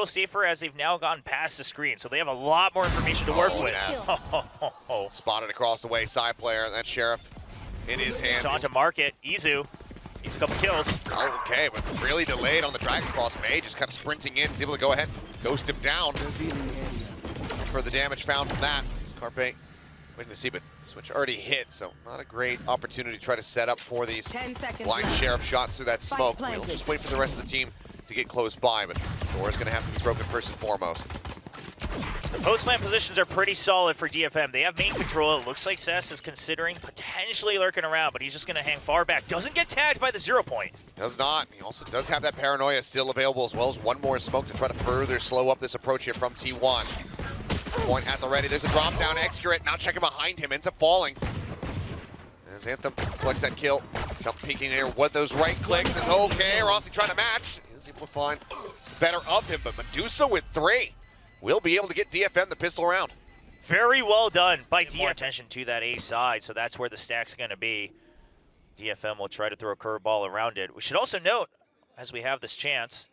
safer as they've now gotten past the screen, so they have a lot more information to work with. Yeah. Spotted across the way, side player, that Sheriff in his hand. On to market, Izu needs a couple kills. Okay, but really delayed on the Dragon Cross. May just kind of sprinting in, is able to go ahead, ghost him down. For the damage found from that. Carpe waiting to see, but switch already hit, so not a great opportunity to try to set up for these blind Sheriff shots through that smoke. We'll just wait for the rest of the team to get close by, but door is going to have to be broken first and foremost. The post-plant positions are pretty solid for DFM. They have main control. It looks like Cess is considering potentially lurking around, but he's just going to hang far back. Doesn't get tagged by the 0 point. Does not. He also does have that paranoia still available, as well as one more smoke to try to further slow up this approach here from T1. Point at the ready. There's a drop down. Excurate now checking behind him. Ends up falling. As Anthem collects that kill. Jump peeking here with those right clicks. Is okay. Rossi trying to match. He is able to find better of him, but Medusa with 3 will be able to get DFM the pistol round. Very well done by DFM. More attention to that A side, so that's where the stack's going to be. DFM will try to throw a curveball around it. We should also note, as we have this chance.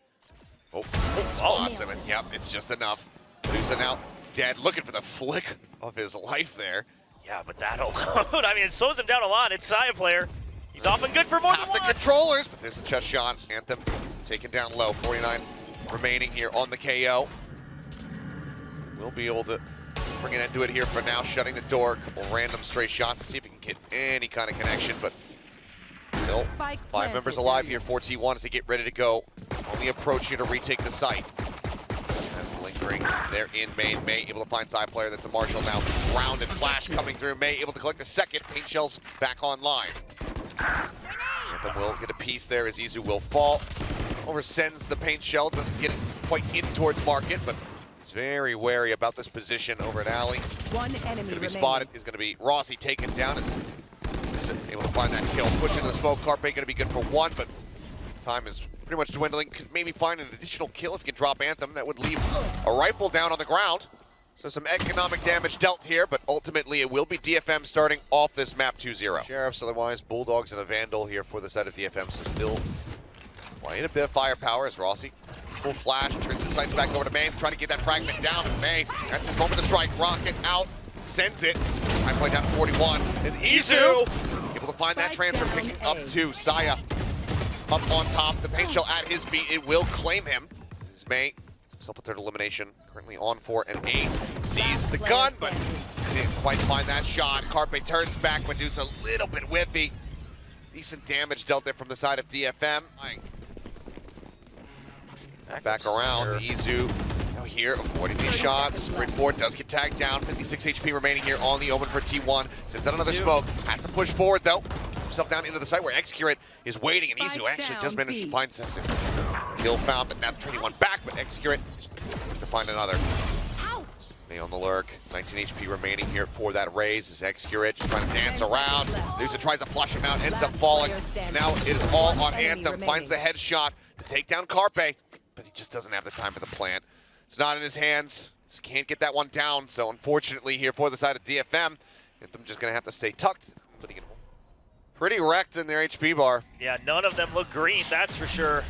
Spots him, and yep, it's just enough. Medusa now dead, looking for the flick of his life there. Yeah, but that alone, I mean, it slows him down a lot. It's Saya player. He's often good for more than one. The controllers, but there's a chest shot. Anthem taken down low. 49 remaining here on the KO. So we'll be able to bring an end to it here for now, shutting the door. A couple random stray shots to see if he can get any kind of connection, but still 5 members alive here for T1 as they get ready to go on the approach here to retake the site. They're in main. May able to find side player. That's a Marshall now. Round and flash coming through. May able to collect the second. Paint shells back online. Anthem will get a piece there as Izu will fall. Oversends the paint shell. Doesn't get it quite in towards market, but he's very wary about this position over at Alley. One enemy going to be spotted. Is going to be Rossi taken down. Is able to find that kill. Push into the smoke. Carpe going to be good for 1, but time is pretty much dwindling. Could maybe find an additional kill if you can drop Anthem. That would leave a rifle down on the ground. So some economic damage dealt here, but ultimately it will be DFM starting off this map 2-0. Sheriffs otherwise, Bulldogs and a Vandal here for the side of DFM, so still quite a bit of firepower as Rossi. Full flash, turns his sights back over to May, trying to get that fragment down. May, that's his moment to strike. Rocket out, sends it. Time play down to 41. Is Izu able to find that transfer, picking up to Saya. Up on top, the paint shell at his feet. It will claim him. As May himself a third elimination, currently on for an ace. Sees the gun, but didn't quite find that shot. Carpe turns back. Medusa a little bit whippy. Decent damage dealt there from the side of DFM. Back around, Izu now here, avoiding these shots. Sprint forward, does get tagged down. 56 HP remaining here on the Omen for T1. Sends out another smoke. Has to push forward though. Gets himself down into the site where Excurate is waiting, and Izu actually does manage to find Sessu. Kill found, but now the trading one back, but Excurate to find another. May on the lurk. 19 HP remaining here for that raise. Is Excurate just trying to dance around. Medusa tries to flush him out, ends up falling. Now it is all on Anthem. Finds the headshot to take down Carpe, but he just doesn't have the time for the plant. It's not in his hands. Just can't get that one down. So unfortunately here for the side of DFM, Anthem just gonna have to stay tucked. Putting it pretty wrecked in their HP bar. Yeah, none of them look green, that's for sure.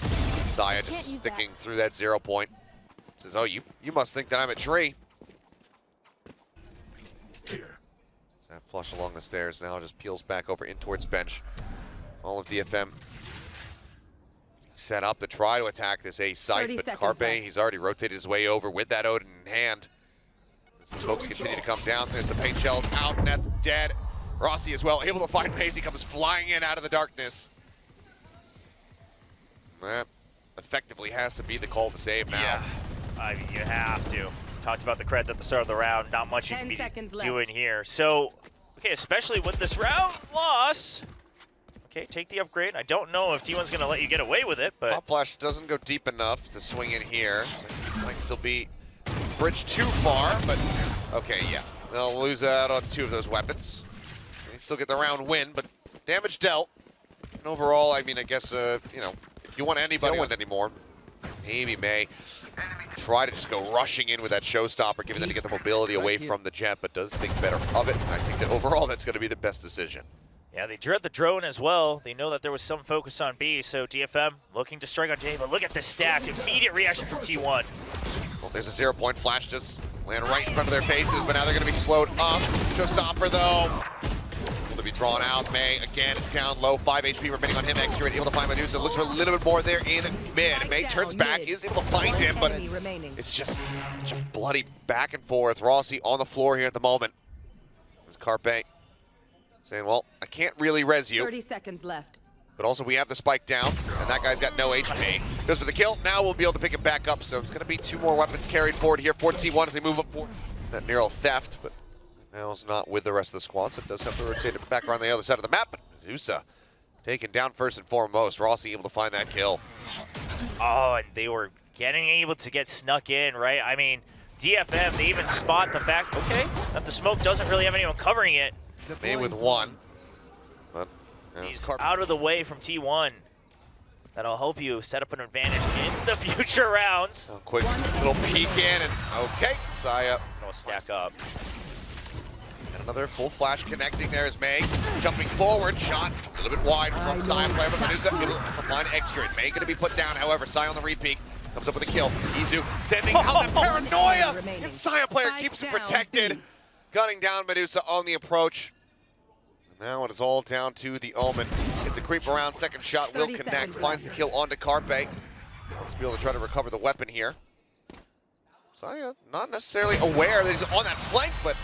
Saya just sticking through that 0 point. Says, oh, you must think that I'm a tree. That flush along the stairs now just peels back over in towards bench. All of DFM set up to try to attack this A site, but Carpe, he's already rotated his way over with that Odin in hand. As the smokes continue to come down, there's the paint shells out, Neth dead. Rossi as well, able to find Maze, he comes flying in out of the darkness. That effectively has to be the call to save now. Yeah, I mean, you have to. Talked about the creds at the start of the round, not much you can be doing here. So, okay, especially with this round loss. Okay, take the upgrade. I don't know if T1's going to let you get away with it, but... Pop Flash doesn't go deep enough to swing in here. So it might still be bridge too far, but okay, yeah. They'll lose out on 2 of those weapons. They still get the round win, but damage dealt. And overall, I mean, I guess, you know, if you want anybody win anymore, maybe May try to just go rushing in with that showstopper, giving them to get the mobility away from the jet, but does think better of it. I think that overall that's going to be the best decision. Yeah, they dread the drone as well. They know that there was some focus on B, so DFM looking to strike on J, but look at this stack. Immediate reaction from T1. Well, there's a 0-point flash just land right in front of their faces, but now they're going to be slowed up. Showstopper, though, able to be drawn out. May, again, down low. 5 HP remaining on him. Extra able to find Medusa. Looks for a little bit more there in mid. May turns back, is able to find him, but it's just bloody back and forth. Rossi on the floor here at the moment. There's Carpe saying, well, I can't really res you. 30 seconds left. But also we have the spike down, and that guy's got no HP. Goes for the kill. Now we'll be able to pick it back up, so it's going to be 2 more weapons carried forward here for T1 as they move up forward. That Nero theft, but Now's not with the rest of the squad, so it does have to rotate it back around the other side of the map. But Medusa taken down first and foremost. Rossi able to find that kill. Oh, and they were able to get snuck in, right? I mean, DFM, they even spot the fact, okay, that the smoke doesn't really have anyone covering it. May with one. But he's out of the way from T1. That'll help you set up an advantage in the future rounds. A quick little peek in, and okay, Saya. Gonna stack up. And another full flash connecting there is May. Jumping forward, shot a little bit wide from Saya player, but Medusa able to find extra. May gonna be put down, however, Saya on the repeat. Comes up with a kill. Izu sending out the paranoia. And Saya player keeps it protected. Gunning down Medusa on the approach. And now it is all down to the Omen. It's a creep around, second shot will connect. Finds the kill onto Carpe. Let's be able to try to recover the weapon here. Saya not necessarily aware that he's on that flank, but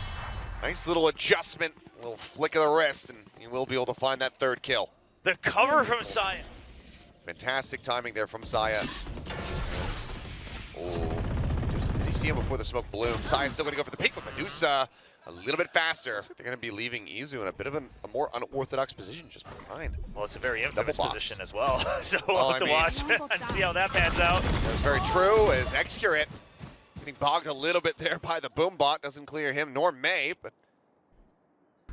nice little adjustment, a little flick of the wrist, and he will be able to find that third kill. The cover from Saya. Fantastic timing there from Saya. Oh, Medusa, did he see him before the smoke balloon? Saya's still going to go for the peek, but Medusa a little bit faster. I think they're going to be leaving Izu in a bit of a more unorthodox position just behind. Well, it's a very infamous position as well, so we'll have to watch and see how that pans out. That's very true, as Excurate getting bogged a little bit there by the boom bot. Doesn't clear him, nor May, but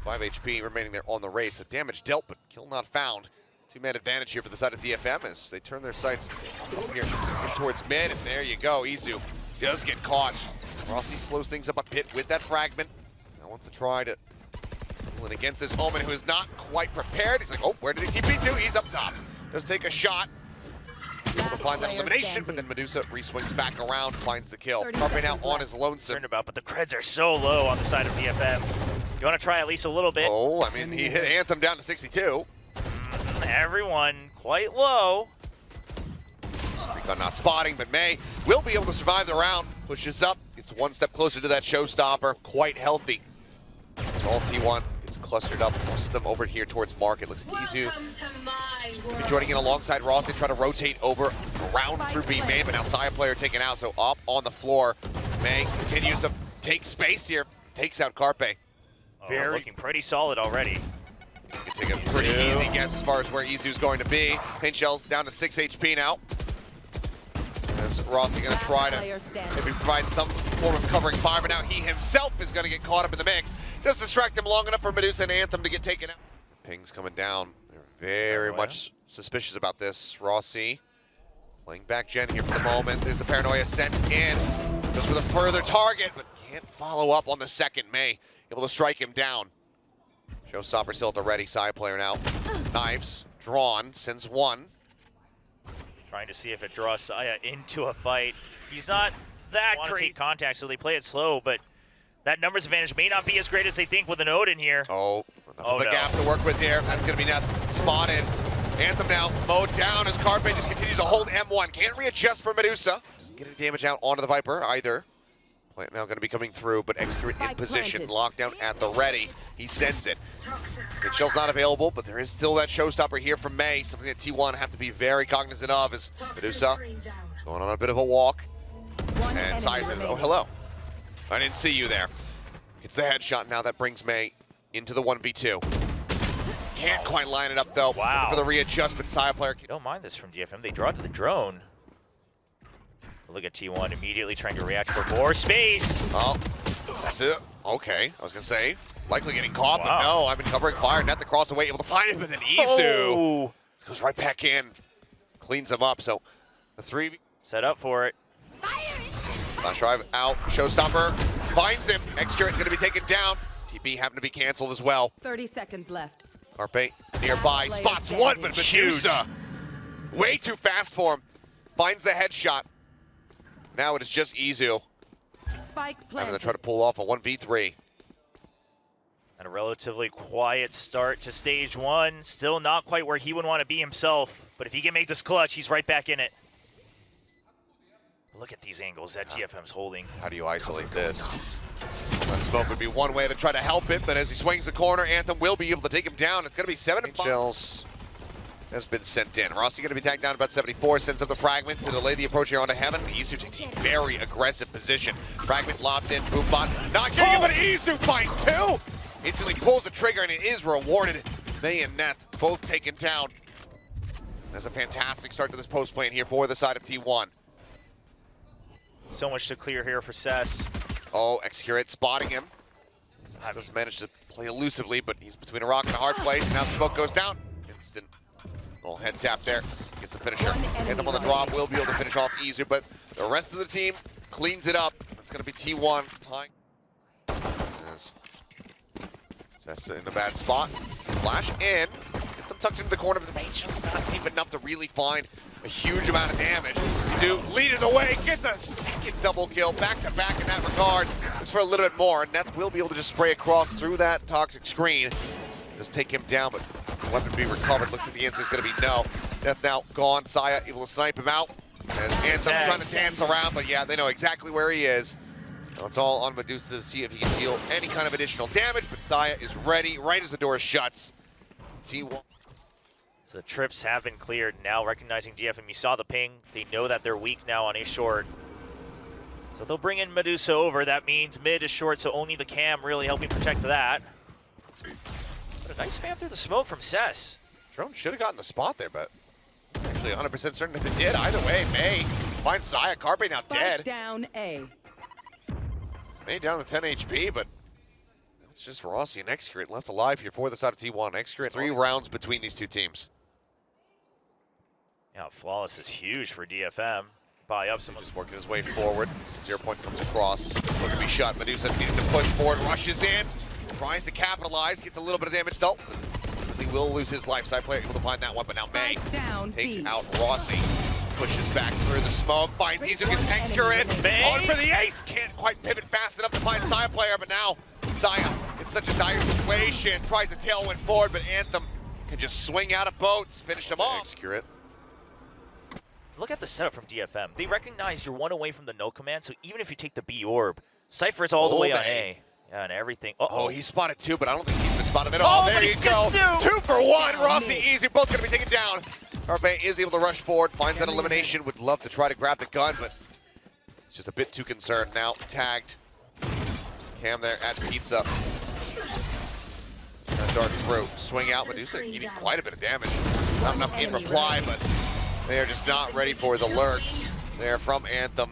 5 HP remaining there on the race. So damage dealt, but kill not found. Two-man advantage here for the side of DFM as they turn their sights here towards mid, and there you go. Izu does get caught. Rossi slows things up a bit with that fragment. Now wants to try to pull in against this Omen, who is not quite prepared. He's like, oh, where did he TP to? He's up top. Does take a shot. Able to find that elimination, but then Medusa re-swings back around, finds the kill. Carpe now on his lonesome. About, but the creds are so low on the side of DFM. You want to try at least a little bit? Oh, I mean, he hit Anthem down to 62. Everyone quite low. Recon not spotting, but May will be able to survive the round. Pushes up, gets one step closer to that showstopper. Quite healthy. As all T1 gets clustered up, most of them over here towards Market. Looks like Izu joining in alongside Ross. They try to rotate over around through B main, but now Saya player taken out, so up on the floor. May continues to take space here, takes out Carpe. Oh, looking pretty solid already. You can take a pretty easy guess as far as where Izu's going to be. Paint Shell's down to 6 HP now. As Rossi going to try to maybe provide some form of covering fire, but now he himself is going to get caught up in the mix. Just distract him long enough for Medusa and Anthem to get taken out. Ping's coming down. They're very much suspicious about this. Rossi playing back gen here for the moment. There's the paranoia sent in. Goes for the further target, but can't follow up on the second. May able to strike him down. Showstopper still at the ready, side player now. Knives drawn, sends one. Trying to see if it draws Saya into a fight. He's not that crazy. Take contact, so they play it slow, but that numbers advantage may not be as great as they think with an Odin here. Oh, the gap to work with here. That's going to be spotted. Anthem now mowed down as Carpe just continues to hold M1. Can't readjust for Medusa. Doesn't get any damage out onto the Viper either. Plant now going to be coming through, but Excurate in position. Lockdown at the ready. He sends it. Good shell's not available, but there is still that showstopper here from May. Something that T1 have to be very cognizant of is Medusa going on a bit of a walk. And Sai says, oh, hello. I didn't see you there. Gets the headshot. Now that brings May into the 1v2. Can't quite line it up, though. Wow. For the readjustment, Sai player. Don't mind this from DFM. They draw to the drone. Look at T1 immediately trying to react for more space. Oh, that's it. Okay, I was going to say, likely getting caught, but no, I've been covering fire. Net the cross away, able to find him, and then Izu goes right back in. Cleans him up, so the 3v. Set up for it. Flash drive out, showstopper finds him. Excurate going to be taken down. TP happened to be canceled as well. 30 seconds left. Carpe nearby, spots one, but Medusa, way too fast for him. Finds the headshot. Now it is just Izu. Spike I'm gonna try to pull off a 1v3. And a relatively quiet start to stage one. Still not quite where he would want to be himself. But if he can make this clutch, he's right back in it. Look at these angles that DFM's holding. How do you isolate this? That smoke would be one way to try to help it, but as he swings the corner, Anthem will be able to take him down. It's going to be 7 shells has been sent in. Rossi going to be tagged down about 74, sends up the fragment to delay the approach here onto Heaven. Izu takes a very aggressive position. Fragment locked in, Boombot not getting it, but Izu finds two! Instantly pulls the trigger and it is rewarded. They and Neth both taken down. That's a fantastic start to this post plane here for the side of T1. So much to clear here for Cess. Oh, Excurate spotting him. Doesn't manage to play elusively, but he's between a rock and a hard place. Now the smoke goes down. Instant little head tap there. Gets the finisher. Anthem on the drop will be able to finish off Izu, but the rest of the team cleans it up. It's going to be T1 tying. Cess in a bad spot. Flash in. Gets him tucked into the corner, but the main just not deep enough to really find a huge amount of damage. Izu leading the way, gets a second double kill, back to back in that regard. Just for a little bit more, and Neth will be able to just spray across through that toxic screen. Just take him down, but the weapon be recovered. Looks like the answer is going to be no. Neth now gone. Saya able to snipe him out. As Anthem trying to dance around, but yeah, they know exactly where he is. Now it's all on Medusa to see if he can deal any kind of additional damage, but Saya is ready right as the door shuts. T1. So the trips have been cleared. Now recognizing DFM, you saw the ping. They know that they're weak now on a short. So they'll bring in Medusa over. That means mid is short, so only the cam really helping protect that. But a nice spam through the smoke from Cess. Drone should have gotten the spot there, but actually 100% certain if it did. Either way, May finds Saya. Carpe now dead. Down A. May down to 10 HP, but it's just Rossi and Excurate left alive here for the side of T1. Excurate 3 rounds between these two teams. Yeah, Flawless is huge for DFM. Probably up some. Just working his way forward. 0 point comes across. Looking to be shot. Medusa needing to push forward, rushes in, tries to capitalize, gets a little bit of damage. Though he will lose his life. Side player able to find that one, but now May takes out Rossi. Pushes back through the smoke, finds Izu, gets Excurate. On for the ace! Can't quite pivot fast enough to find Saya player, but now Saya in such a dire situation. Tries to tailwind forward, but Anthem can just swing out of boats, finish him off. Excurate. Look at the setup from DFM. They recognize you're one away from the no command, so even if you take the B orb, Cypher is all the way on A. Yeah, and everything. Oh, he spotted 2, but I don't think he's been spotted at all. There you go. 2 for 1. Rossi, Izu, both going to be taken down. Carpe is able to rush forward, finds that elimination, would love to try to grab the gun, but it's just a bit too concerned now. Tagged. Cam there at Pizza. Dark through, swing out. Medusa eating quite a bit of damage. Not enough in reply, but they are just not ready for the lurks there from Anthem.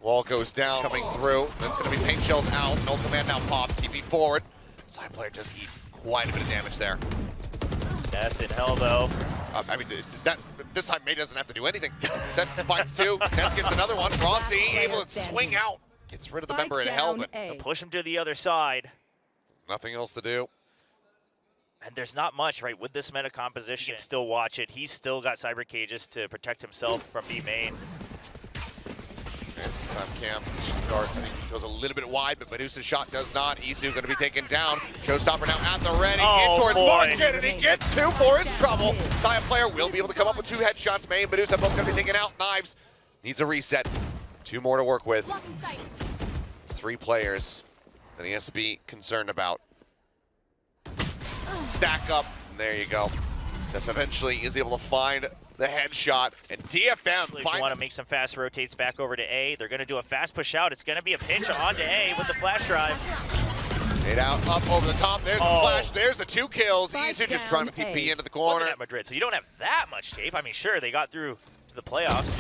Wall goes down, coming through. That's going to be paint shells out. No command now pops. TP forward. Side player does eat quite a bit of damage there. Death in hell, though. I mean, this time May doesn't have to do anything. Cess finds 2. Neth gets another one. Rossi able to swing out. Gets rid of the member in hell, but push him to the other side. Nothing else to do. And there's not much, right? With this meta composition, you can still watch it. He's still got cyber cages to protect himself from B main. And this time Cam, Dart, I think goes a little bit wide, but Medusa's shot does not. Izu going to be taken down. Showstopper now at the ready. In towards Market, and he gets 2 for his trouble. Saya player will be able to come up with 2 headshots. May and Medusa both going to be taken out. Knives needs a reset. 2 more to work with. 3 players that he has to be concerned about. Stack up, and there you go. Cess eventually is able to find the headshot, and DFM if you want to make some fast rotates back over to A, they're going to do a fast push out. It's going to be a pinch onto A with the flash drive. It out, up over the top. There's the flash. There's the 2 kills. Izu just trying to TP into the corner. Wasn't at Madrid, so you don't have that much tape. I mean, sure, they got through to the playoffs.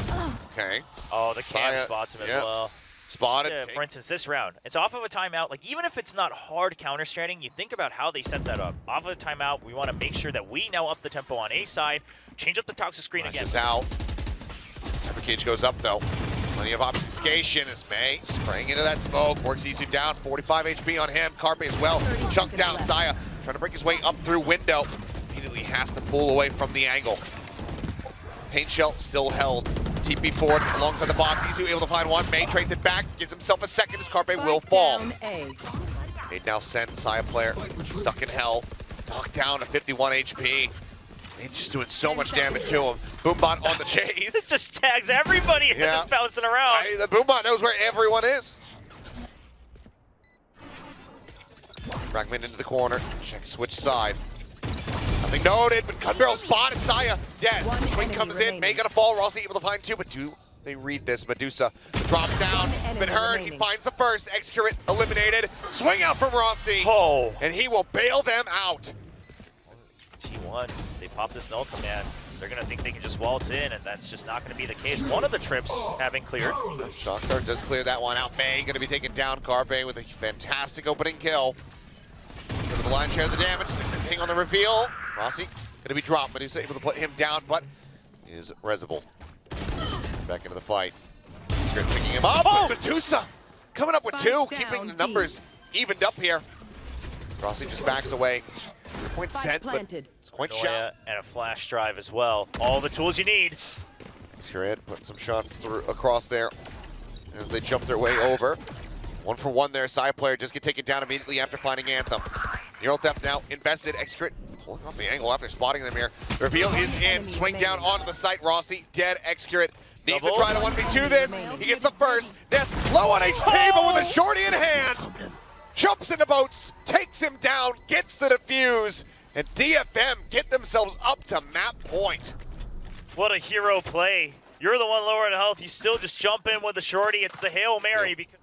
Okay. Oh, the cam spots him as well. Spotted. For instance, this round, it's off of a timeout. Like, even if it's not hard counter-stranding, you think about how they set that up. Off of a timeout, we want to make sure that we now up the tempo on A side, change up the toxic screen again. Out. Cyber cage goes up, though. Plenty of obfuscation as May spraying into that smoke. Works Izu down. 45 HP on him. Carpe as well. Chunked down. Saya trying to break his way up through window. Immediately has to pull away from the angle. Paint shell still held. TP forward alongside the box. Izu able to find one. May trades it back. Gives himself a second as Carpe will fall. May now send Saya player stuck in hell. Knocked down to 51 HP. May just doing so much damage to him. Boombot on the chase. This just tags everybody as it's bouncing around. The Boombot knows where everyone is. Fragment into the corner. Check switch side. Nothing noted, but gun barrel spotted. Saya dead. Swing comes in. May gonna fall. Rossi able to find two, but do they read this? Medusa drops down. Been heard. He finds the first. Excurate eliminated. Swing out from Rossi. Oh. And he will bail them out. T1, they pop this null command. They're gonna think they can just waltz in, and that's just not gonna be the case. One of the trips having cleared. Shockdart does clear that one out. May gonna be taken down. Carpe with a fantastic opening kill. Go to the line share of the damage. Ping on the reveal. Rossi gonna be dropped. Medusa able to put him down, but is resible. Back into the fight. Excurate picking him up. Oh! Medusa coming up with two, keeping the numbers evened up here. Rossi just backs away. Point sent, but it's quite shallow. And a flash drive as well. All the tools you need. Excurate putting some shots through across there as they jump their way over. 1 for 1 there. Side player just get taken down immediately after finding Anthem. Neural Theft now invested. Excurate pulling off the angle after spotting them here. The reveal is in. Swing down onto the site. Rossi dead. Excurate needs to try to 1v2 this. He gets the first. Death low on HP, but with a shorty in hand. Jumps into boats, takes him down, gets the defuse, and DFM get themselves up to map point. What a hero play. You're the one lower in health. You still just jump in with the shorty. It's the Hail Mary. Because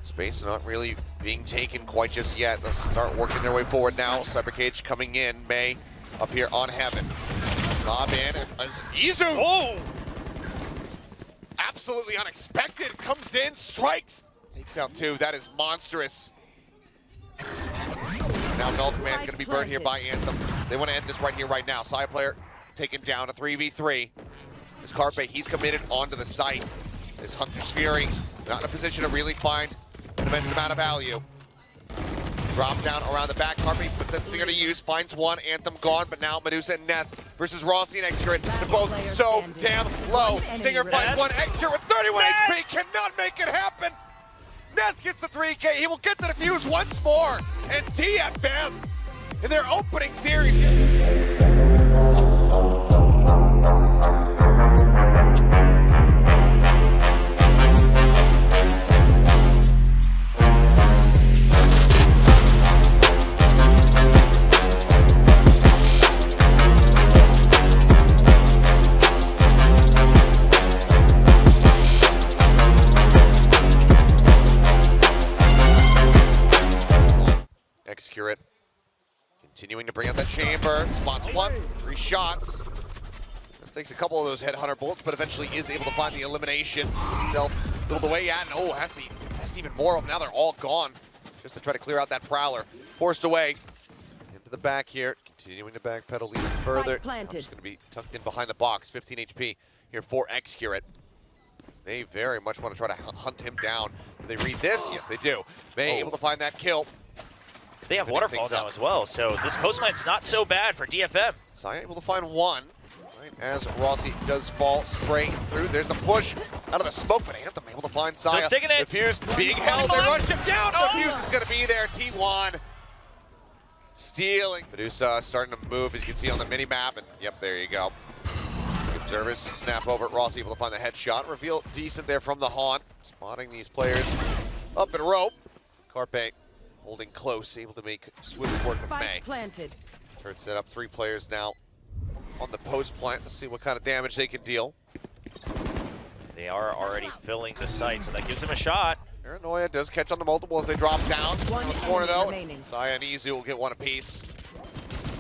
Space not really being taken quite just yet. They'll start working their way forward now. Cyber Cage coming in. May up here on Heaven. Lob in as Izu. Oh! Absolutely unexpected. Comes in, strikes. Takes out two. That is monstrous. Now Null Command going to be burned here by Anthem. They want to end this right here, right now. Side player taken down to 3v3. As Carpe, he's committed onto the site. As Hunter's Fury not in a position to really find an immense amount of value. Drop down around the back. Carpe puts that Stinger to use, finds one. Anthem gone, but now Medusa and Neth versus Rossi and Excurate. They're both so damn low. Stinger finds one. Excurate with 31 HP cannot make it happen. Neth gets the 3K. He will get the defuse once more. And DFM in their opening series. Excurate continuing to bring out that chamber. Spots one, 3 shots. Takes a couple of those headhunter bullets, but eventually is able to find the elimination. Himself build away at, and oh, has even more of them. Now they're all gone. Just to try to clear out that Prowler. Forced away. Into the back here. Continuing to backpedal even further. Just going to be tucked in behind the box. 15 HP here for Excurate. They very much want to try to hunt him down. Do they read this? Yes, they do. May able to find that kill. They have Waterfall now as well, so this postmine's not so bad for DFM. Saya able to find one. Right, as Rossi does fall, spraying through. There's the push out of the smoke, but Anthem able to find Saya. So sticking it. Defuse being held. They rush him down. Defuse is going to be there. T1 stealing. Medusa starting to move, as you can see on the mini-map. And yep, there you go. Observers snap over at Rossi, able to find the headshot. Reveal decent there from the haunt. Spotting these players up in rope. Carpe holding close, able to make swift work of May. Turret set up 3 players now on the post plant. Let's see what kind of damage they can deal. They are already filling the site, so that gives him a shot. Paranoia does catch on the multiple as they drop down. On the corner though, Saya and Izu will get one apiece.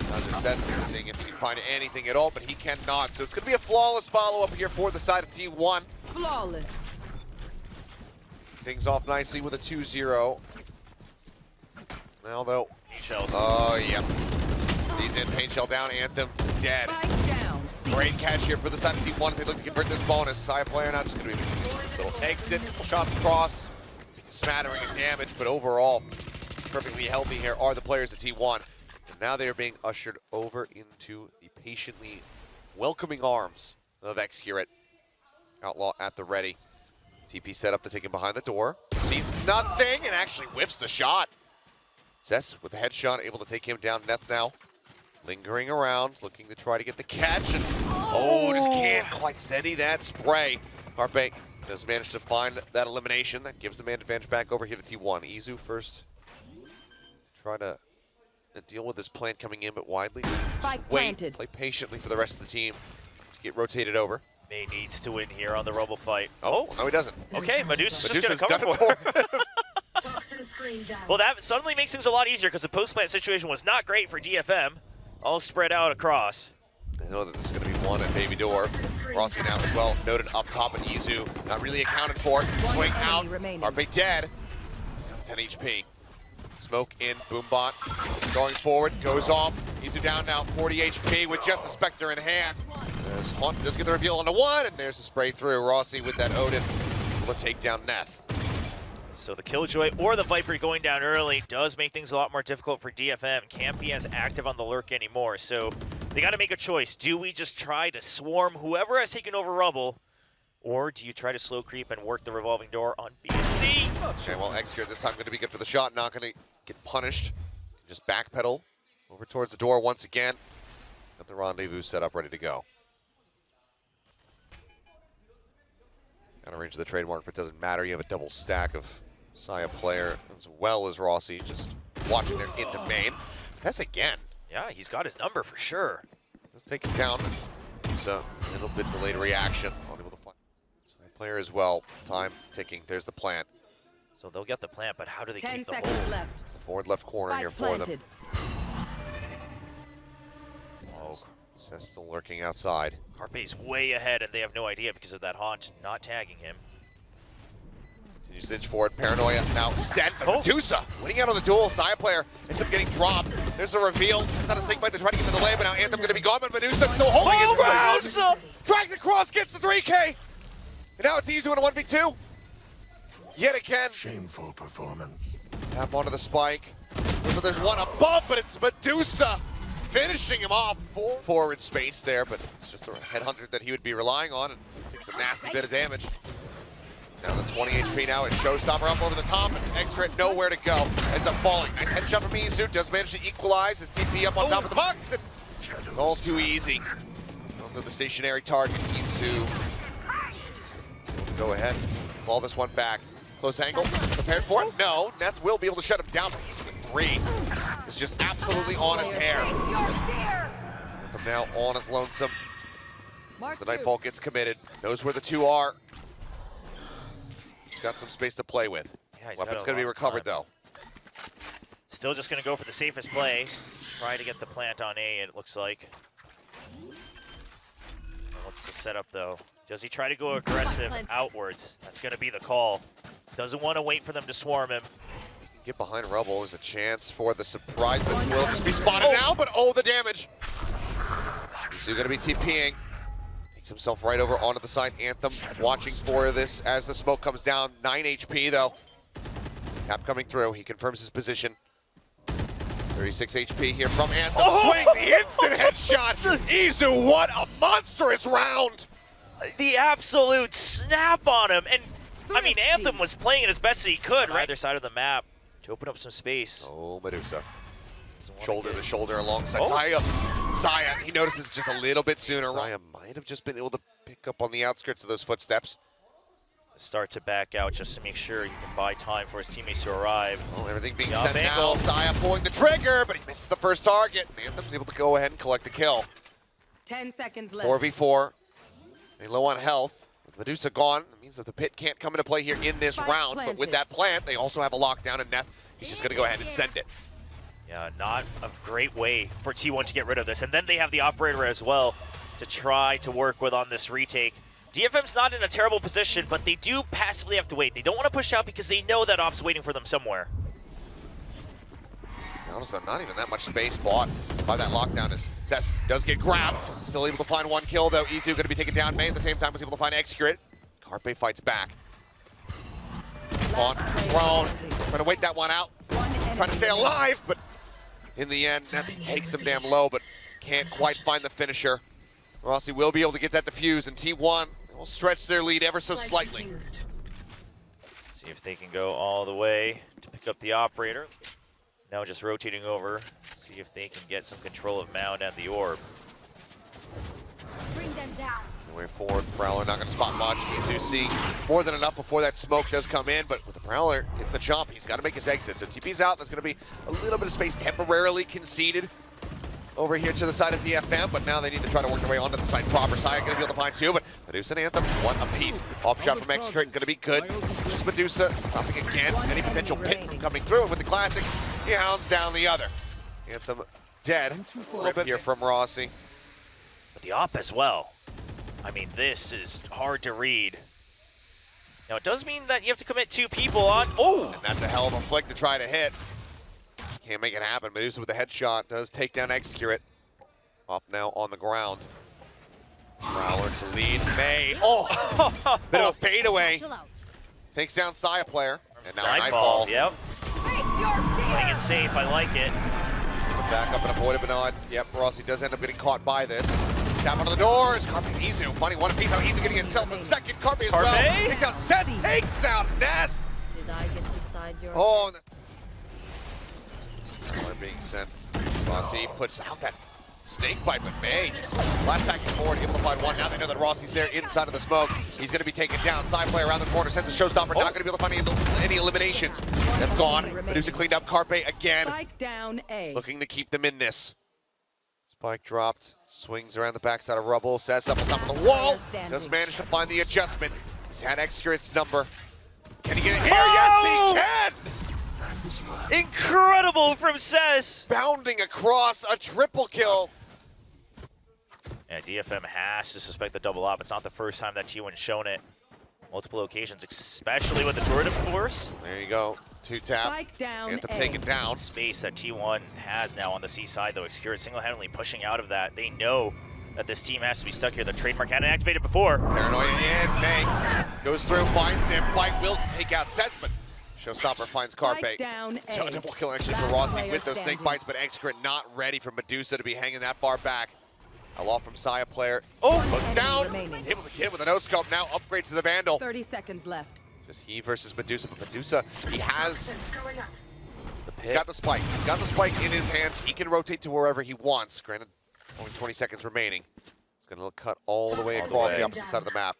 Now just seeing if he can find anything at all, but he cannot. So it's going to be a flawless follow-up here for the side of T1. Flawless. Things off nicely with a 2-0. Now though, Shells. oh yeah. Sees in, Paint Shell down, Anthem dead. Great catch here for the side of T1 as they look to convert this bonus. Saya player now just going to be a little exit, couple shots across, take a smattering of damage, but overall, perfectly healthy here are the players at T1. And now they are being ushered over into the patiently welcoming arms of Excurate. Outlaw at the ready. TP set up to take him behind the door. Sees nothing and actually whiffs the shot. Zess with the headshot, able to take him down. Neth now lingering around, looking to try to get the catch. And just can't quite steady that spray. Carpe does manage to find that elimination. That gives the man advantage back over here to T1. Izu first try to deal with this plant coming in, but widely. Spike wait, planted. play patiently for the rest of the team to get rotated over. May needs to win here on the Rumble fight. Oh, no he doesn't. Okay, Medusa's just Medusa's gonna done cover it for him. for Well, that suddenly makes things a lot easier because the post-plant situation was not great for DFM. All spread out across. I know that there's going to be one at Baby Door. Rossi now as well, noted up top, and Izu not really accounted for. Swing out, Carpe dead. 10 HP. Smoke in, Boombot going forward, goes off. Izu down now, 40 HP with just a Spectre in hand. As Haunt does get the reveal on the one, and there's a spray through. Rossi with that Odin will take down Neth. So the Killjoy or the Viper going down early does make things a lot more difficult for DFM. Can't be as active on the lurk anymore. So they got to make a choice. Do we just try to swarm whoever has taken over Rubble, or do you try to slow creep and work the revolving door on BC? Okay, well, Excure this time going to be good for the shot. Not going to get punished. Just backpedal over towards the door once again. Got the rendezvous set up, ready to go. Got to range the trademark, but it doesn't matter. You have a double stack of Saya player as well as Rossi, just watching their into main. That's again. Yeah, he's got his number for sure. Let's take him down. It's a little bit delayed reaction. Unable to find Saya player as well. Time ticking. There's the plant. So they'll get the plant, but how do they 10 keep the seconds hold? left. It's the forward left corner Spike here for planted. them. Oh, Seth's still lurking outside. Carpe's way ahead, and they have no idea because of that Haunt not tagging him. Continues to inch forward. Paranoia now sent. Medusa winning out on the duel. Saya player ends up getting dropped. There's the reveal. Sets out a snake bite to try to get the delay, but now Anthem going to be gone. But Medusa still holding his ground. Drags across, gets the 3K. And now it's Izu in a 1v2. Yet again. Shameful performance. Tap onto the spike. So there's one above, but it's Medusa finishing him off. Forward space there, but it's just a headhunter that he would be relying on, and takes a nasty bit of damage. Down to 20 HP now, it's Showstopper up over the top, and Excurate nowhere to go. Ends up falling. Nice headshot from Izu, does manage to equalize his TP up on top of the box, and it's all too easy. Onto the stationary target, Izu. Go ahead, fall this one back. Close angle, prepared for it? No, Neth will be able to shut him down, but he's with 3. It's just absolutely on a tear. Anthem now on his lonesome. As the Nightfall gets committed, knows where the 2 are. He's got some space to play with. Yeah, Weapon's going to be recovered, though. Still just going to go for the safest play. Try to get the plant on A, it looks like. What's the setup, though? Does he try to go aggressive outwards? That's going to be the call. Doesn't want to wait for them to swarm him. Get behind Rubble. There's a chance for the surprise, but will just be spotted now, but the damage. So you're going to be TPing. Takes himself right over onto the side. Anthem watching for this as the smoke comes down. 9 HP, though. Cap coming through. He confirms his position. 36 HP here from Anthem. Swing the instant headshot. Izu, what a monstrous round. The absolute snap on him. And, I mean, Anthem was playing it as best as he could, right? Either side of the map to open up some space. Oh, Medusa. Shoulder to shoulder alongside Saya. Saya, he notices just a little bit sooner. Saya might have just been able to pick up on the outskirts of those footsteps. Start to back out just to make sure he can buy time for his teammates to arrive. Well, everything being sent now. Saya pulling the trigger, but he misses the first target. Anthem's able to go ahead and collect the kill. 10 seconds left. 4v4. They're low on health. With Medusa gone, it means that the pit can't come into play here in this round. But with that plant, they also have a lockdown, and Neth, he's just going to go ahead and send it. Yeah, not a great way for T1 to get rid of this. And then they have the operator as well to try to work with on this retake. DFM's not in a terrible position, but they do passively have to wait. They don't want to push out because they know that Op's waiting for them somewhere. Honestly, not even that much space bought by that lockdown as Cess does get grabbed. Still able to find 1 kill, though. Izu going to be taken down. May at the same time was able to find Excurate. Carpe fights back. On, thrown. Trying to wait that one out. trying to stay alive, but in the end, Neth takes him damn low, but can't quite find the finisher. Rossi will be able to get that defuse, and T1 will stretch their lead ever so slightly. See if they can go all the way to pick up the operator. Now just rotating over, see if they can get some control of Mound and the orb. Bring them down. Way forward, Prowler not going to spot much. see more than enough before that smoke does come in, but with the Prowler getting the jump, he's got to make his exit. So TP's out. There's going to be a little bit of space temporarily conceded over here to the side of DFM, but now they need to try to work their way onto the side proper. Saya going to be able to find two, but Medusa and Anthem, one apiece. Off shot from Execute going to be good. Just Medusa stopping again. Any potential pit from coming through, and with the classic, he hounds down the other. Anthem dead. A little bit here from Rossi. But the op as well. I mean, this is hard to read. Now, it does mean that you have to commit 2 people on. Oh! And that's a hell of a flick to try to hit. Can't make it happen. Medusa with the headshot does take down Execute. Up now on the ground. Prowler to lead. May. Oh! Bit of a fadeaway. Takes down Saya player. And now Nightfall. Yep. Playing it safe. I like it. Back up and avoid it, but not. Yep, Rossi does end up getting caught by this. Tap onto the doors. Carpe Izu finding one apiece. How Izu getting himself a second. Carpe as well. Takes out Seth. Takes out Neth. Did I get beside your Oh. One being sent. Rossi puts out that snake bite, but May just last back and forward, able to find one. Now they know that Rossi's there inside of the smoke. He's going to be taken down. Side play around the corner. Sends a showstopper. Not going to be able to find any eliminations. That's gone. Medusa cleaned up. Carpe again. Spike down A. Looking to keep them in this. Spike dropped. Swings around the backside of Rubble. Sets up on top of the wall. Does manage to find the adjustment. He's had Execute's number. Can he get it here? Oh! Yes, he can! Incredible from Cess! Bounding across a triple kill. Yeah, DFM has to suspect the double op. It's not the first time that T1's shown it. Multiple occasions, especially with the turret, of course. There you go. 2-tap. Spike down Anthem A. taken down. Space that T1 has now on the C side, though. Execute single-handedly pushing out of that. They know that this team has to be stuck here. The trademark hadn't activated before. Paranoia in. May goes through, finds him. Fight will take out Sets, but Showstopper finds Carpe. So a double kill actually for Rossi with those snake bites, but Execute not ready for Medusa to be hanging that far back. A law from Saya player. Oh! Looks down. He's able to get it with a no-scope. Now upgrades to the Vandal. 30 seconds left. Just he versus Medusa, but Medusa, he's got the spike. He's got the spike in his hands. He can rotate to wherever he wants. Granted, only 20 seconds remaining. It's going to cut all the way across the opposite side of the map.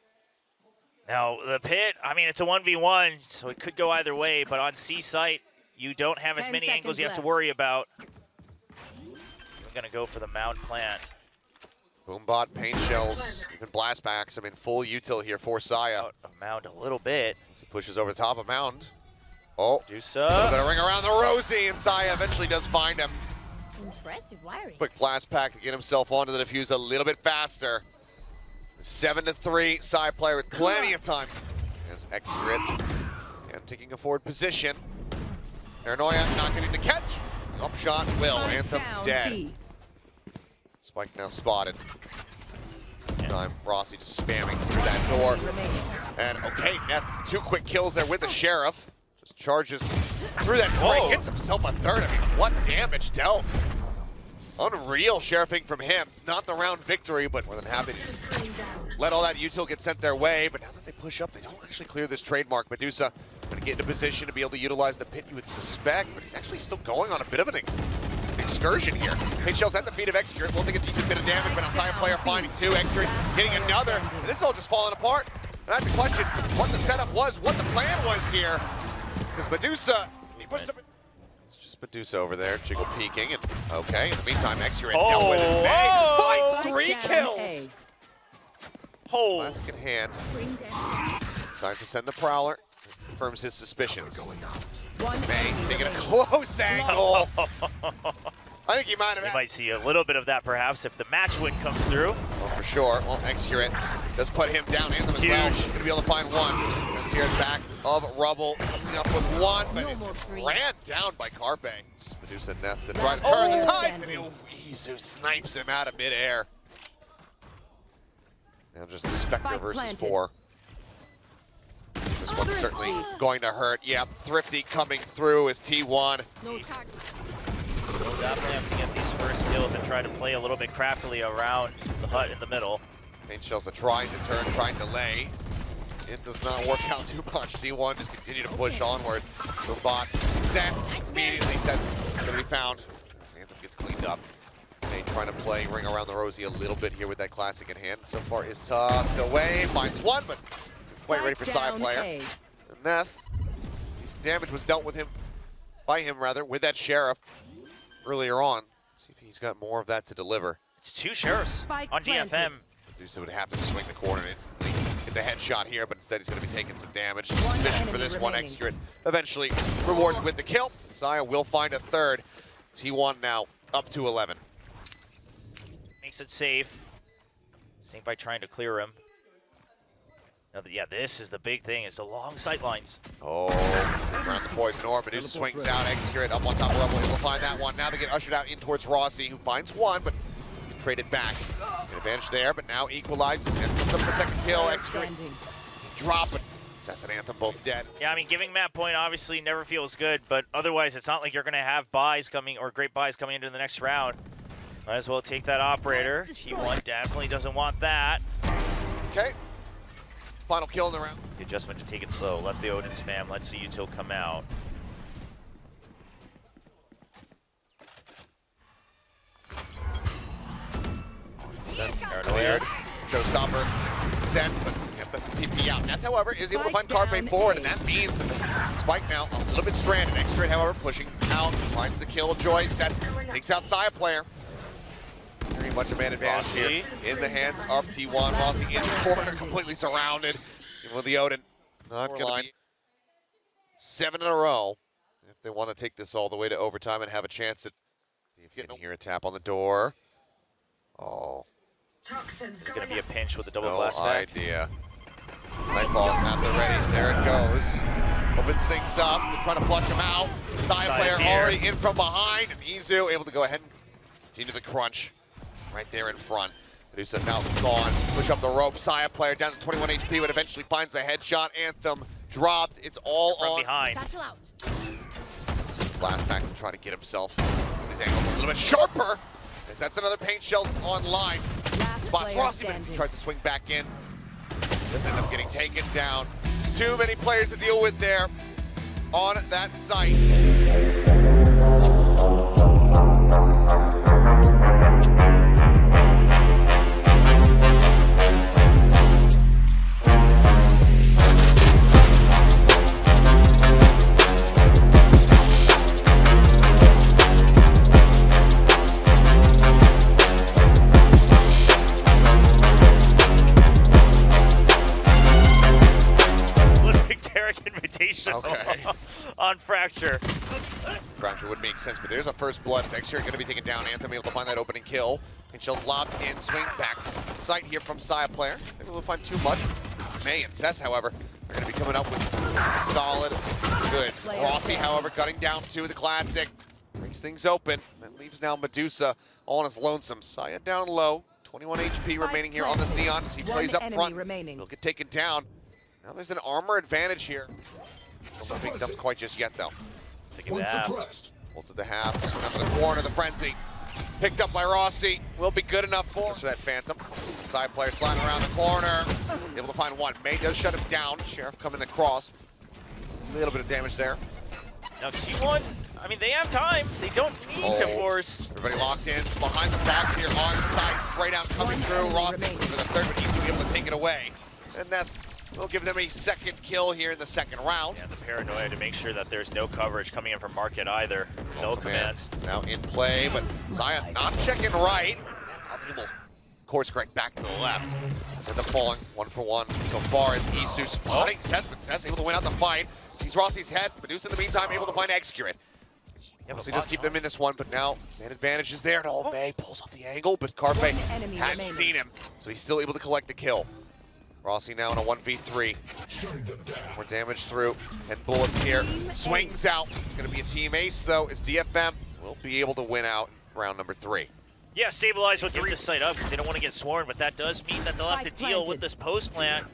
Now, the pit, I mean, it's a 1v1, so it could go either way, but on C site, you don't have as many angles you have to worry about. We're going to go for the Mound plant. Boombot, paint shells, even blast backs. I mean, full util here for Saya. Out of Mound a little bit. He pushes over the top of Mound. Oh, Medusa. a little bit of ring around the Rosie, and Saya eventually does find him. Impressive wiring. Quick blast pack to get himself onto the defuse a little bit faster. 7-3, Saya player with plenty of time. As Execute and taking a forward position. Paranoia not getting the catch. Upshot will. Anthem dead. B. Spike now spotted. Time Rossi just spamming through that door. And okay, Neth, 2 quick kills there with the Sheriff. Just charges through that spray, hits himself a third. I mean, what damage dealt. Unreal Sheriffing from him. Not the round victory, but more than happy to just let all that util get sent their way. But now that they push up, they don't actually clear this trademark. Medusa going to get in a position to be able to utilize the pit you would suspect, but he's actually still going on a bit of an excursion here. Paint shells at the feet of Execute. Will take a decent bit of damage, but outside player finding 2. Execute getting another. And this is all just falling apart. And I have to question what the setup was, what the plan was here. Because Medusa, he pushed up. It's just Medusa over there, jiggle peeking. And okay, in the meantime, Execute dealt with his May. 3 kills. Oh. Flask in hand. Decides to send the Prowler. Confirms his suspicions. May taking a close angle. I think he might have. You might see a little bit of that perhaps if the match win comes through. Oh, for sure. Well, Execute does put him down. Anthem as well. Going to be able to find one. This here back of Rubble. Coming up with one, but it's just ran down by Carpe. It's just Medusa and Neth to try to turn the tides, and Izu snipes him out of midair. Now just the Spectre versus 4. The This one's certainly going to hurt. Yep, Thrifty coming through as T1. No target. We'll definitely have to get these first kills and try to play a little bit craftily around the hut in the middle. Pain Shells are trying to turn, trying to lay. It does not work out too much. T1 just continue to push onward. Robot set, immediately set, gonna be found. As Anthem gets cleaned up. They trying to play ring around the rosy a little bit here with that classic in hand. So far is tucked away, finds one, but isn't quite ready for side player. And Neth, his damage was dealt with him, by him rather, with that Sheriff earlier on. Let's see if he's got more of that to deliver. It's 2 sheriffs on DFM. Medusa would have to swing the corner and instantly get the headshot here, but instead he's going to be taking some damage. Sufficient for this one. Execute eventually rewarded with the kill. Saya will find a third. T1 now up to 11. Makes it safe. Same by trying to clear him. Now, yeah, this is the big thing. It's the long sight lines. Oh, around the poison orb. Medusa swings out. Execute up on top of Rebel. He'll find that one. Now they get ushered out in towards Rossi, who finds one, but traded back. An advantage there, but now equalized. And comes up with the second kill. Execute. Drop it. Cess and Anthem both dead. Yeah, I mean, giving map point obviously never feels good, but otherwise it's not like you're going to have buys coming or great buys coming into the next round. Might as well take that operator. T1 definitely doesn't want that. Okay. Final kill in the round. The adjustment to take it slow. Let the Odin spam. Let's see util come out. Paranoid. Showstopper. Sent, but that's a TP out. Neth, however, is able to find Carpe forward, and that means that Spike now a little bit stranded. Extra, however, pushing out. Finds the killjoy. Cess takes out Saya player. Very much a man advantage here in the hands of T1. Rossi in the corner, completely surrounded. Even with the Odin. Not going to be 7 in a row if they want to take this all the way to overtime and have a chance at. See if you can hear a tap on the door. Oh. Toxins It's going to be a pinch with the double No blast back. idea. Nightfall at the ready. There it goes. Opens things up. They're trying to flush him out. Saya player already in from behind. And Izu able to go ahead and continue the crunch. Right there in front. Medusa now gone. Push up the rope. Saya player down to 21 HP, but eventually finds the headshot. Anthem dropped. It's all From on. behind. Blast backs to try to get himself with his angles a little bit sharper. As that's another paint shell online. Spots Rossi, but he tries to swing back in. Does end up getting taken down. There's too many players to deal with there on that site. Okay. On Fracture. Fracture would make sense, but there's a first blood. Is Exterior going to be taken down. Anthem able to find that opening kill. And Shell's lobbed in, swing back sight here from Saya player. Maybe we'll find too much. It's May and Cess, however, are going to be coming up with some solid goods. Rossi, however, cutting down to the classic. Breaks things open. That leaves now Medusa all on his lonesome. Saya down low. 21 HP remaining here on this Neon as he plays up front. He'll get taken down. Now there's an armor advantage here. Not being dumped quite just yet, though. Pulls at the half. Swing up to the corner. The frenzy. Picked up by Rossi. Will be good enough for that Phantom. Side player sliding around the corner. Able to find one. May does shut him down. Sheriff coming across. A little bit of damage there. Now T1, I mean, they have time. They don't need to force. Everybody locked in. Behind the box here on site. Spray down coming through. Rossi looking for the third, but he's able to take it away. And that will give them a second kill here in the second round. Yeah, the paranoia to make sure that there's no coverage coming in from Market either. No commands. Now in play, but Saya not checking right. Unable course correct back to the left. End up falling 1 for 1 so far as Isu spotting Cess, but Cess able to win out the fight. Sees Rossi's head. Medusa in the meantime able to find Execute. Obviously does keep them in this one, but now man advantage is there. No, May pulls off the angle, but Carpe hadn't seen him, so he's still able to collect the kill. Rossi now in a 1v3. More damage through. 10 bullets here. Swings out. It's going to be a team ace, though, as DFM will be able to win out round number 3. Yeah, stabilize with 3 to sight up because they don't want to get swarmed, but that does mean that they'll have to deal with this post plant.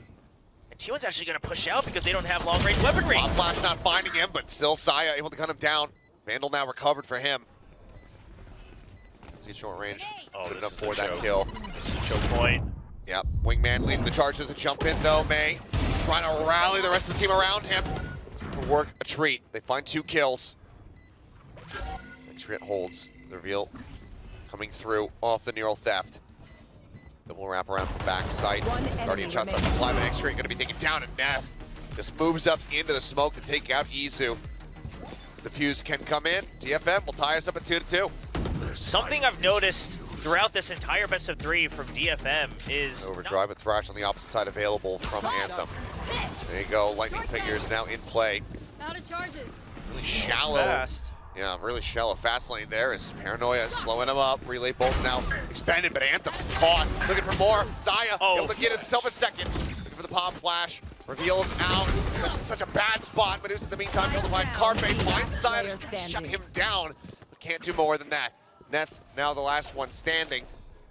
And T1's actually going to push out because they don't have long-range weaponry. Bomb Flash not finding him, but still Saya able to cut him down. Vandal now recovered for him. Let's get short range. Oh, Good this enough is for a that choke. kill. This is a choke point. Yep, Wingman leading the charge as a jump in though. May trying to rally the rest of the team around him. To work a treat. They find 2 kills. X-Ray holds the reveal coming through off the neural theft. Double wrap around from backside. Guardian shots up to fly, but X-Ray going to be taken down, and Neff just moves up into the smoke to take out Izu. The fuse can come in. DFM will tie us up at 2-2. Something I've noticed throughout this entire best of 3 from DFM is Overdrive and Thrash on the opposite side available from Anthem. There you go, Lightning Figures now in play. Out of charges. Really shallow. fast. Yeah, really shallow fast lane there as Paranoia slowing him up. Relay bolts now expanded, but Anthem caught. Looking for more. Zaya able to get himself a second. Looking for the pop flash. Reveals out. That's in such a bad spot. Medusa in the meantime able to find Carpe. Finds Zaya to shut him down. But can't do more than that. Neth now the last one standing.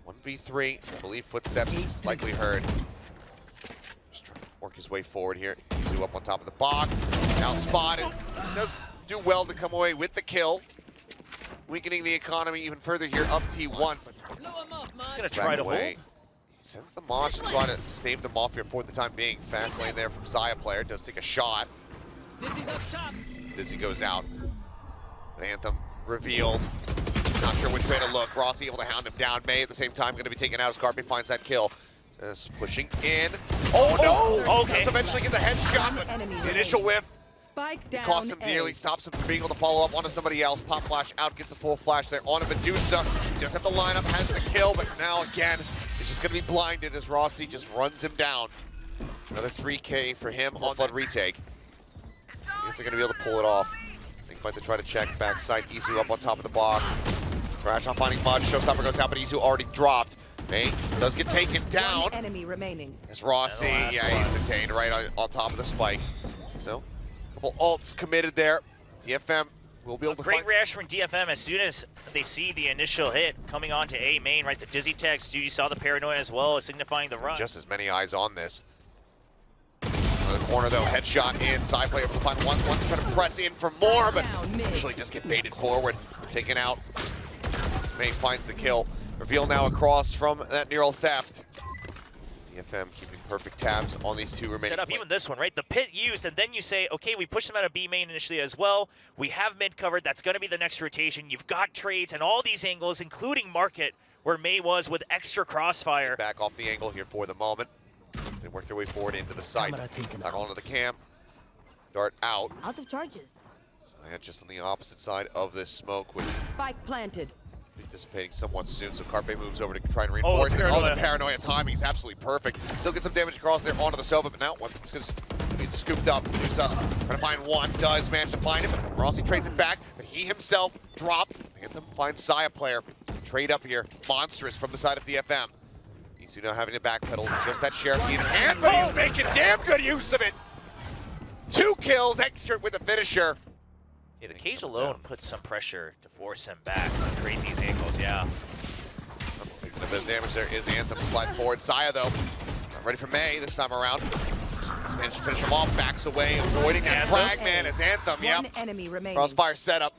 1v3. I believe footsteps likely heard. Just trying to work his way forward here. Izu up on top of the box. Now spotted. Does do well to come away with the kill. Weakening the economy even further here of T1. But He's going to try to hold. he sends the Mosh to try to stave them off here for the time being. Fast lane there from Zaya player. Does take a shot. Dizzy goes out. Anthem revealed. Not sure which way to look. Rossi able to hound him down. May at the same time going to be taken out as Carpe finds that kill. Just pushing in. Oh no! Okay. Does eventually get the headshot, but the initial whiff Spike down. costs him dearly. Stops him from being able to follow up onto somebody else. Pop flash out, gets a full flash there on a Medusa. Just at the lineup, has the kill, but now again, he's just going to be blinded as Rossi just runs him down. Another 3K for him on Flood retake. If they're going to be able to pull it off. They might try to check backside. Izu up on top of the box. Thrash not finding much. Showstopper goes out, but Izu already dropped. May does get taken down. One enemy remaining. As Rossi, yeah, he's detained right on top of the spike. So, a couple ults committed there. DFM will be able to Great find... reaction from DFM as soon as they see the initial hit coming on to A main, right? The Dizzy text, you saw the Paranoia as well, signifying the run. Just as many eyes on this. On the corner though, headshot in. Side player able to find one. Wants to try to press in for more, but actually just get baited forward. Taken out. May finds the kill. Reveal now across from that neural theft. DFM keeping perfect tabs on these 2 remaining. Set up even this one, right? The pit used, and then you say, okay, we pushed them out of B main initially as well. We have mid covered. That's going to be the next rotation. You've got trades and all these angles, including market, where May was with extra crossfire. Back off the angle here for the moment. They work their way forward into the site. Back onto the cam. Dart out. Out of charges. So I had just on the opposite side of this smoke, which Spike planted. will be dissipating somewhat soon. So Carpe moves over to try and reinforce it. Oh, the Paranoia timing is absolutely perfect. Still get some damage across there onto the sofa, but now it's just being scooped up. Medusa trying to find one. Does manage to find it, but Rossi trades it back. But he himself dropped. Anthem finds Saya player. Trade up here. Monstrous from the side of the FM. He's now having to backpedal. Just that sheriff in hand, but he's making damn good use of it. 2 kills, extra with the finisher. Yeah, the cage alone puts some pressure to force him back, create these angles, yeah. Taking a bit of damage there is Anthem. Slide forward. Saya, though, not ready for May this time around. Just managed to finish him off. Backs away, avoiding that fragment as Anthem. One enemy remaining. Crossfire setup.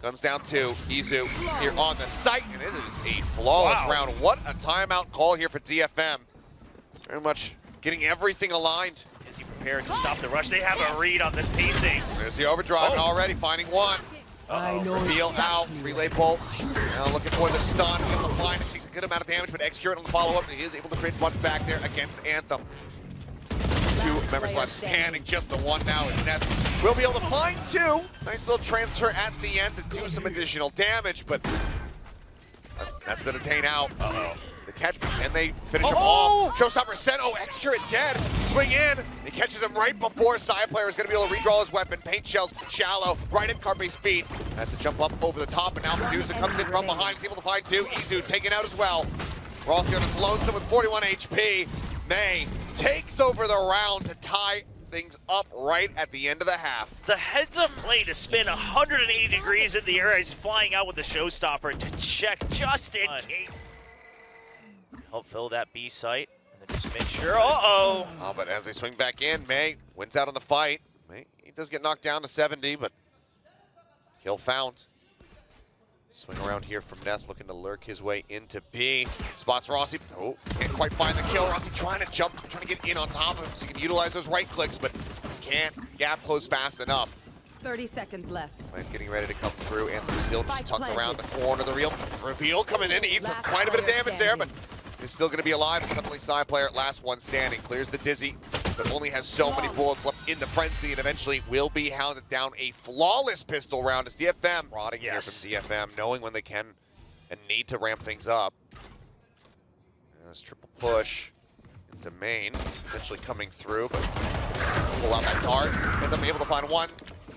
Guns down 2. Izu here on the site, and it is a flawless round. What a timeout call here for DFM. Very much getting everything aligned. Is he prepared to stop the rush? They have a read on this pacing. There's the overdrive and already finding one. Reveal out, relay bolts. Now looking for the stun. Able to find it. Takes a good amount of damage, but Execute on the follow-up. He is able to trade one back there against Anthem. 2 members left standing. Just the one now is Neth. We'll be able to find 2. Nice little transfer at the end to do some additional damage, but that's the detain out. The catch, and they finish him off. Showstopper sent. Oh, Execute dead. Swing in. He catches him right before Side player is going to be able to redraw his weapon. Paint shells, shallow, right at Carpe's feet. Has to jump up over the top, and now Medusa comes in from behind. He's able to find 2. Izu taken out as well. Rossi on his lonesome with 41 HP. May takes over the round to tie things up right at the end of the half. The heads-up play to spin 180 degrees in the air as he's flying out with the showstopper to check just in case. Help fill that B site. And And just make sure, uh-oh. Oh, but as they swing back in, May wins out on the fight. May, he does get knocked down to 70, but kill found. Swing around here from Neth, looking to lurk his way into B. Spots Rossi. Oh, can't quite find the kill. Rossi trying to jump, trying to get in on top of him so he can utilize those right clicks, but just can't gap close fast enough. 30 seconds left. Plant getting ready to come through. Anthony still just Spike tucked planted. around the corner. The real reveal coming in. He eats Last quite a bit of player damage there, standing. but he's still going to be alive. And suddenly, side player, last one standing, clears the dizzy, but only has so many bullets left in the frenzy, and eventually will be hounded down. A flawless pistol round as DFM rotting here from DFM, knowing when they can and need to ramp things up. And this triple push into main, eventually coming through, but pull out that dart. Ends up able to find one.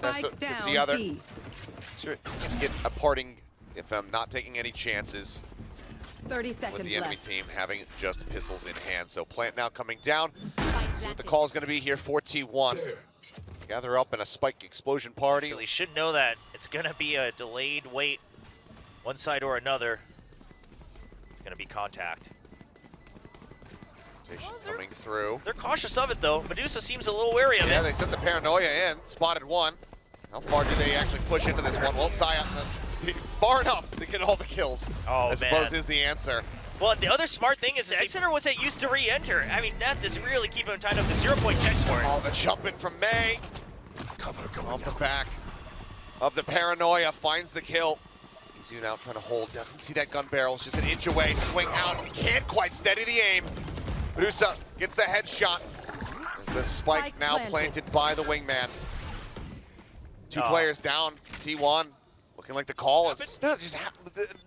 Nessa Spike gets down the other. B. Sure, get a parting if I'm not taking any chances 30 with seconds the enemy left. team having just pistols in hand. So Plant now coming down. See what the call is going to be here for T1. Gather up in a spike explosion party. Actually, should know that it's going to be a delayed wait, one side or another. It's going to be contact. Rotation coming through. They're cautious of it, though. Medusa seems a little wary of Yeah, it. they sent the paranoia in. Spotted one. How far do they actually push into this one? Well, Saya, that's far enough to get all the kills. Oh, I suppose man. is the answer. Well, the other smart thing is Exeter wasn't used to re-enter. I mean, Neth is really keeping him tied up to 0-point checks for it. Oh, the jumping from May. Cover going Off the out. back of the paranoia, finds the kill. He's out trying to hold, doesn't see that gun barrel, it's just an inch away, swing out, he can't quite steady the aim. Medusa gets the headshot. As the spike Spike now planted. planted by the wingman. Two Oh. players down, T1. Looking like the call is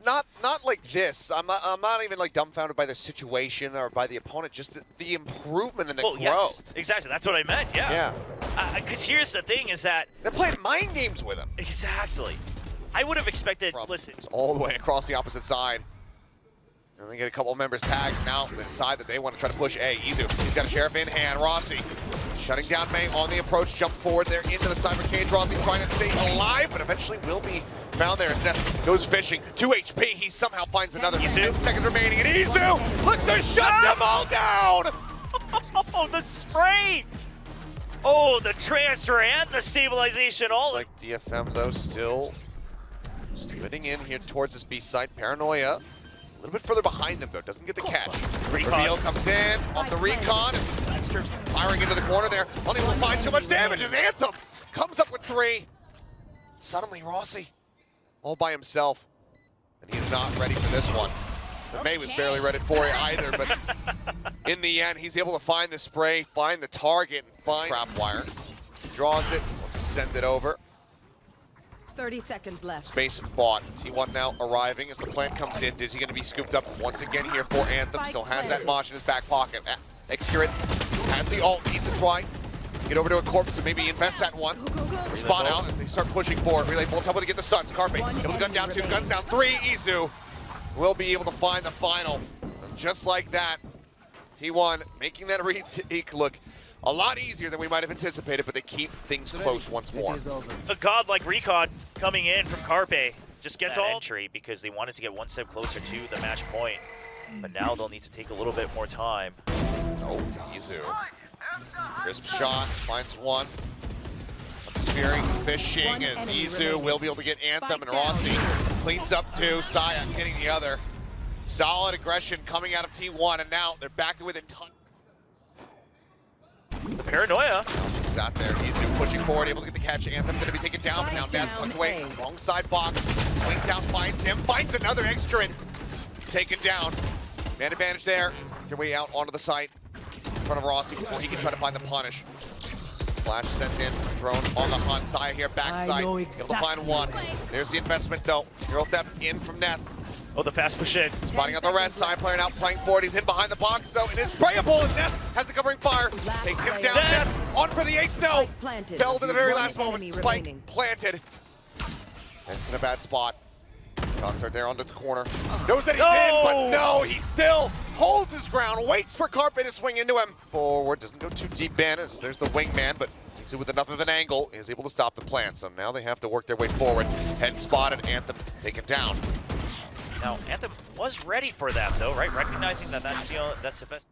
not like this. I'm not even like dumbfounded by the situation or by the opponent. Just the improvement and the Well, growth. yes, exactly. That's what I meant, yeah. Yeah, Because here's the thing is that, they're playing mind games with him. exactly. I would have expected, From listen, all the way across the opposite side. And they get a couple members tagged. Now they decide that they want to try to push A. Izu, he's got a sheriff in hand. Rossi shutting down May on the approach. Jump forward there into the cyber cage. Rossi trying to stay alive, but eventually will be found there as Neth goes fishing. 2 HP. He somehow finds another. Izu. 10 seconds remaining. And Izu looks to shut them all down. oh, the spray! Oh, the transfer and the stabilization all. Looks like DFM though still splitting in here towards this B site. Paranoia. A little bit further behind them, though. Doesn't get the catch. Recon. Reveal comes in off the recon. And firing into the corner there. Unable to find too much damage as Anthem comes up with 3. Suddenly, Rossi all by himself. And he is not ready for this one. But May was barely ready for it either. But in the end, he's able to find the spray, find the target, and find trap wire. Draws it, send it over. 30 seconds left. Space bought. T1 now arriving as the plant comes in. Dizzy going to be scooped up once again here for Anthem. Still has that Mosh in his back pocket. Execute has the ult. Needs to try to get over to a corpse and maybe invest that one. Spot out as they start pushing forward. Relay bolts able to get the stuns. Carpe able to gun down 2. Guns down 3. Izu will be able to find the final. And just like that, T1 making that retake look a lot easier than we might have anticipated, but they keep things close once more. A god like Recon coming in from Carpe just gets all entry because they wanted to get one step closer to the match point. But now they'll need to take a little bit more time. Oh, Izu. Crisp shot, finds one. Fearing fishing One as enemy Izu remaining. will be able to get Anthem, Spike and Rossi down. cleans up 2. Saya getting the other. Solid aggression coming out of T1, and now they're back to within ton. The paranoia. Sat there, Izu pushing forward, able to get the catch. Anthem going to be taken down, but now Spike Death down tucked away. A. Wrong side box. Swings out, finds him, finds another extra. Taken down. Man advantage there. Their way out onto the site in front of Rossi before he can try to find the punish. Flash sent in, drone on the hunt. Saya here, backside, able to find one. There's the investment though. Neural depth in from Neth. Oh, the fast push in. Spotting out the rest, side player now playing forward. He's in behind the box though. It is sprayable and Neth has the covering fire. Takes him down, Neth on for the ace, no. Planted. Fell to the very One last moment. enemy Spike remaining. planted. That's in a bad spot. Gunther there under the corner. Knows that he's No! in, but no, he still holds his ground, waits for Carpe to swing into him. Forward, doesn't go too deep in as there's the wingman, but Izu with enough of an angle is able to stop the plant. So now they have to work their way forward. Head spotted, Anthem taken down. Now, Anthem was ready for that, though, right? Recognizing that that's the best.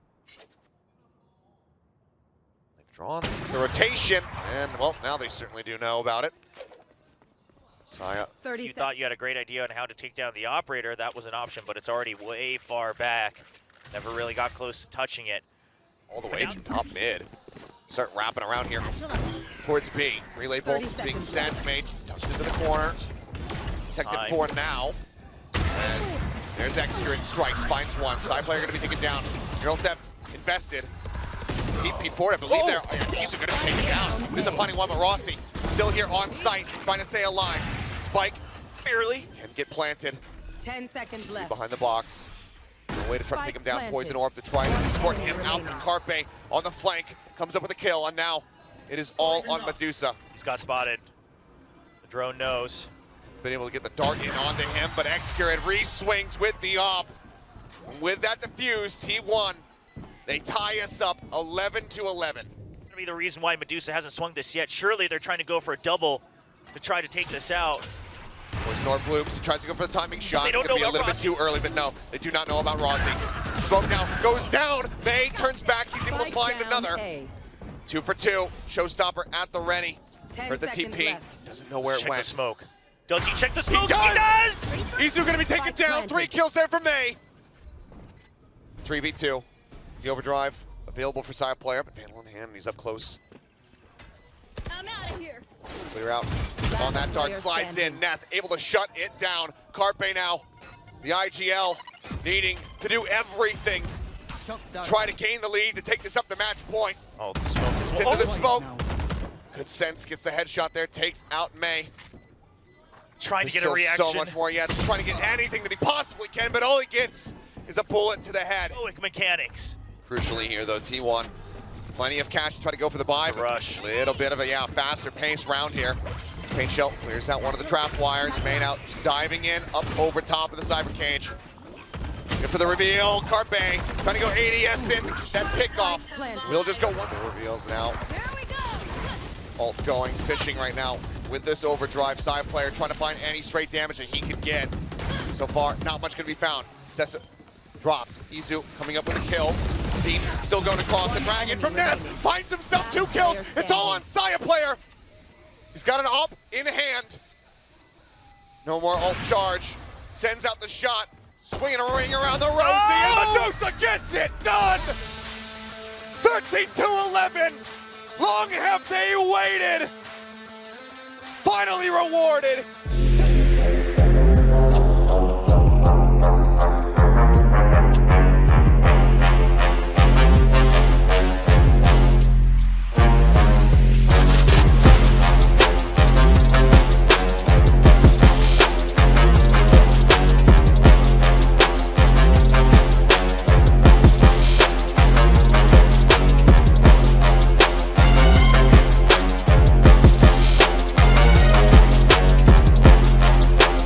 Drawn the rotation, and well, now they certainly do know about it. Saya. 30 You thought you had a great idea on how to take down the operator. That was an option, but it's already way far back. Never really got close to touching it. All the way to top mid. Start wrapping around here towards B. Relay bolts being sent. Mage ducks into the corner. Protected for now. As there's Excurrent strikes, finds one. Side player going to be taken down. Neural depth invested. It's TP forward, I believe there. These are going to be taken down. There's a finding one, but Rossi still here on site, trying to stay alive. Spike Barely. can get planted 10 seconds left. behind the box. No way to try to take him down. Poison Orb to try and escort him out. And Carpe on the flank comes up with a kill, and now it is all on Medusa. He's got spotted. The drone knows. Been able to get the dart in onto him, but Excurrent re-swings with the op. With that defuse, T1, they tie us up 11 to 11. Gonna be the reason why Medusa hasn't swung this yet. Surely they're trying to go for a double to try to take this out. Poison Orb blooms, tries to go for the timing shot. They It's don't gonna be know a little about bit too early, but no, they do not know about Rossi. Smoke now goes down. May turns back, he's able to Spike find down another. A. 2 for 2, showstopper at the ready. 10 Heard the seconds TP, left. doesn't know where it Check the went. smoke. Does he check the He smoke? does! He does! Isu gonna be taken Spike down. 3 planted. kills there for May. 3v2. The overdrive available for side player, but Vandal in hand, and he's up close. I'm out of here. Clear out on that dart, player slides standing. in. Neth able to shut it down. Carpe now, the IGL, needing to do everything. Try to gain the lead to take this up to match point. Oh, the smoke is It's into the smoke. Good sense, gets the headshot there, takes out May. Trying to There's get a still reaction. so much more yet. Just trying to get anything that he possibly can, but all he gets is a bullet to the head. Heroic mechanics. Crucially here, though, T1. Plenty of cash to try to go for the buy. It's a rush. Little bit of a faster pace round here. Paint Shell clears out one of the trap wires. Main out, just diving in, up over top of the cyber cage. Good for the reveal. Carpe trying to go ADS in, that pickoff. We'll just go one. The reveals now. Here we go. Ult going, fishing right now with this overdrive. Side player trying to find any straight damage that he can get. So far, not much going to be found. Sessa dropped. Izu coming up with a kill. Beams still going across the dragon from Neth. Finds himself 2 kills. It's all on Saya player. He's got an op in hand. No more ult charge. Sends out the shot. Swinging a ring around the Rosie, and Medusa gets it done! 13-11. Long have they waited. Finally rewarded.